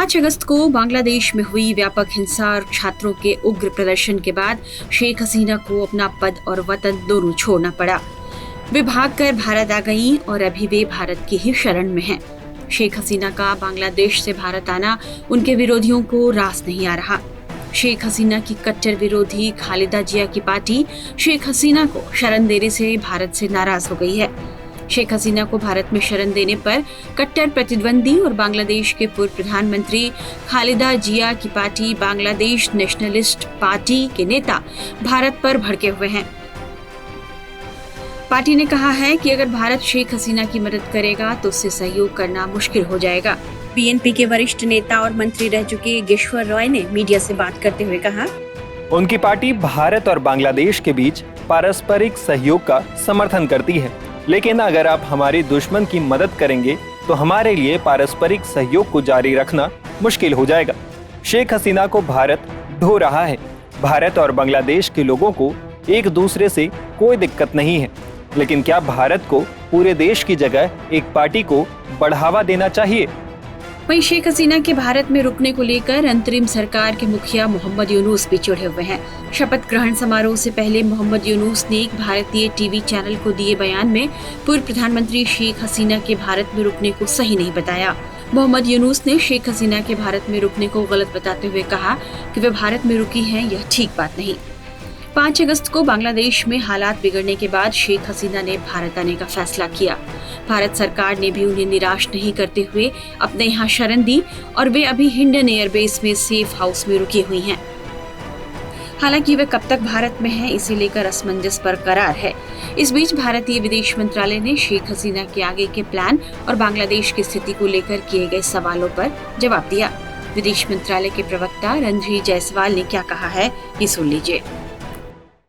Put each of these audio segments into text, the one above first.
5 अगस्त को बांग्लादेश में हुई व्यापक हिंसा और छात्रों के उग्र प्रदर्शन के बाद शेख हसीना को अपना पद और वतन दोनों छोड़ना पड़ा। वे भागकर भारत आ गईं और अभी वे भारत की ही शरण में हैं। शेख हसीना का बांग्लादेश से भारत आना उनके विरोधियों को रास नहीं आ रहा। शेख हसीना की कट्टर विरोधी खालिदा जिया की पार्टी शेख हसीना को शरण देने से भारत से नाराज हो गई है। शेख हसीना को भारत में शरण देने पर कट्टर प्रतिद्वंदी और बांग्लादेश के पूर्व प्रधानमंत्री खालिदा जिया की पार्टी बांग्लादेश नेशनलिस्ट पार्टी के नेता भारत पर भड़के हुए हैं। पार्टी ने कहा है कि अगर भारत शेख हसीना की मदद करेगा तो उससे सहयोग करना मुश्किल हो जाएगा। बीएनपी के वरिष्ठ नेता और मंत्री रह चुके गेश्वर रॉय ने मीडिया से बात करते हुए कहा, उनकी पार्टी भारत और बांग्लादेश के बीच पारस्परिक सहयोग का समर्थन करती है, लेकिन अगर आप हमारे दुश्मन की मदद करेंगे तो हमारे लिए पारस्परिक सहयोग को जारी रखना मुश्किल हो जाएगा। शेख हसीना को भारत ढो रहा है। भारत और बांग्लादेश के लोगों को एक दूसरे से कोई दिक्कत नहीं है, लेकिन क्या भारत को पूरे देश की जगह एक पार्टी को बढ़ावा देना चाहिए? वहीं शेख हसीना के भारत में रुकने को लेकर अंतरिम सरकार के मुखिया मोहम्मद यूनुस भी चिढ़े हुए हैं। शपथ ग्रहण समारोह से पहले मोहम्मद यूनुस ने एक भारतीय टीवी चैनल को दिए बयान में पूर्व प्रधानमंत्री शेख हसीना के भारत में रुकने को सही नहीं बताया। मोहम्मद यूनुस ने शेख हसीना के भारत में रुकने को गलत बताते हुए कहा कि वे भारत में रुकी हैं, यह ठीक बात नहीं। 5 अगस्त को बांग्लादेश में हालात बिगड़ने के बाद शेख हसीना ने भारत आने का फैसला किया। भारत सरकार ने भी उन्हें निराश नहीं करते हुए अपने यहाँ शरण दी और वे अभी हिंडन एयरबेस में सेफ हाउस में रुकी हुई हैं। हालांकि वे कब तक भारत में हैं, इसे लेकर असमंजस बरकरार है। इस बीच भारतीय विदेश मंत्रालय ने शेख हसीना के आगे के प्लान और बांग्लादेश की स्थिति को लेकर किए गए सवालों पर जवाब दिया। विदेश मंत्रालय के प्रवक्ता रणधीर जायसवाल ने क्या कहा है, ये सुन लीजिए।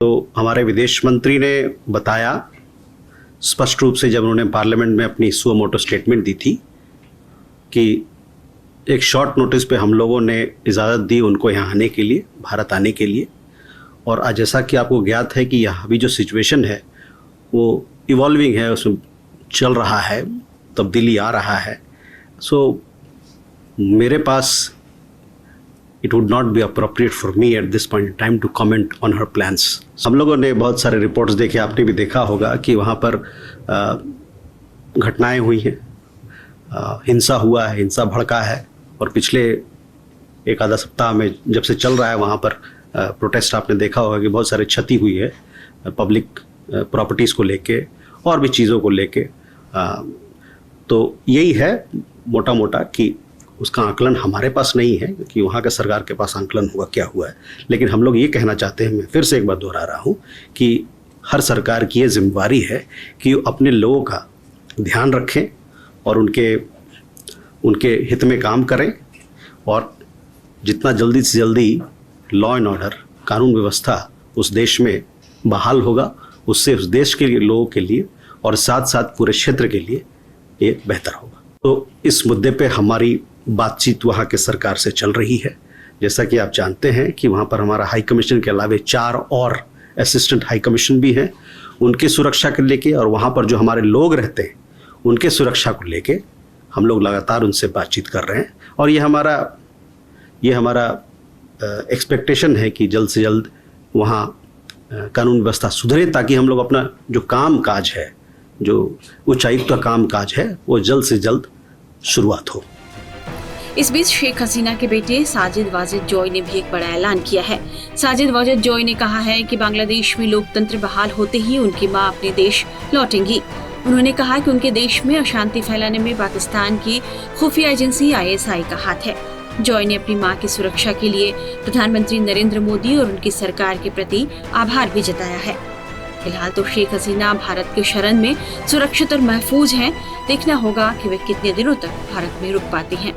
तो हमारे विदेश मंत्री ने बताया स्पष्ट रूप से, जब उन्होंने पार्लियामेंट में अपनी सुओ मोटो स्टेटमेंट दी थी, कि एक शॉर्ट नोटिस पे हम लोगों ने इजाज़त दी उनको यहाँ आने के लिए, भारत आने के लिए। और आज जैसा कि आपको ज्ञात है कि यहाँ भी जो सिचुएशन है वो इवॉल्विंग है, उसमें चल रहा है, तब्दीली आ रहा है। सो मेरे पास It would not be appropriate for me at this point in time to comment on her plans. हम लोगों ने बहुत सारे रिपोर्ट्स देखे, आपने भी देखा होगा कि वहाँ पर घटनाएं हुई हैं, हिंसा हुआ है, हिंसा भड़का है। और पिछले एक आधा सप्ताह में जब से चल रहा है वहाँ पर प्रोटेस्ट, आपने देखा होगा कि बहुत सारी क्षति हुई है पब्लिक प्रॉपर्टीज़ को लेके और भी चीज़ों को लेके। तो यही है मोटा मोटा कि उसका आकलन हमारे पास नहीं है, कि वहाँ का सरकार के पास आकलन होगा क्या हुआ है। लेकिन हम लोग ये कहना चाहते हैं, मैं फिर से एक बार दोहरा रहा हूँ, कि हर सरकार की ये जिम्मेदारी है कि अपने लोगों का ध्यान रखें और उनके हित में काम करें। और जितना जल्दी से जल्दी लॉ एंड ऑर्डर, कानून व्यवस्था उस देश में बहाल होगा, उससे उस देश के लोगों के लिए और साथ साथ पूरे क्षेत्र के लिए ये बेहतर होगा। तो इस मुद्दे पे हमारी बातचीत वहाँ के सरकार से चल रही है। जैसा कि आप जानते हैं कि वहाँ पर हमारा हाई कमीशन के अलावा 4 और असिस्टेंट हाई कमीशन भी हैं। उनकी सुरक्षा को लेके और वहाँ पर जो हमारे लोग रहते हैं उनके सुरक्षा को लेके हम लोग लगातार उनसे बातचीत कर रहे हैं। और ये हमारा एक्सपेक्टेशन है कि जल्द से जल्द वहाँ कानून व्यवस्था सुधरे, ताकि हम लोग अपना जो काम काज है, जो उच्चायुक्त का काम काज है, वो जल्द से जल्द शुरुआत हो। इस बीच शेख हसीना के बेटे साजिद वाजिद जॉय ने भी एक बड़ा ऐलान किया है। साजिद वाजिद जॉय ने कहा है कि बांग्लादेश में लोकतंत्र बहाल होते ही उनकी मां अपने देश लौटेंगी। उन्होंने कहा कि उनके देश में अशांति फैलाने में पाकिस्तान की खुफिया एजेंसी ISI का हाथ है। जॉय ने अपनी मां की सुरक्षा के लिए प्रधानमंत्री नरेंद्र मोदी और उनकी सरकार के प्रति आभार भी जताया है। फिलहाल तो शेख हसीना भारत के शरण में सुरक्षित और महफूज हैं। देखना होगा कि वे कितने दिनों तक भारत में रुक पाती हैं।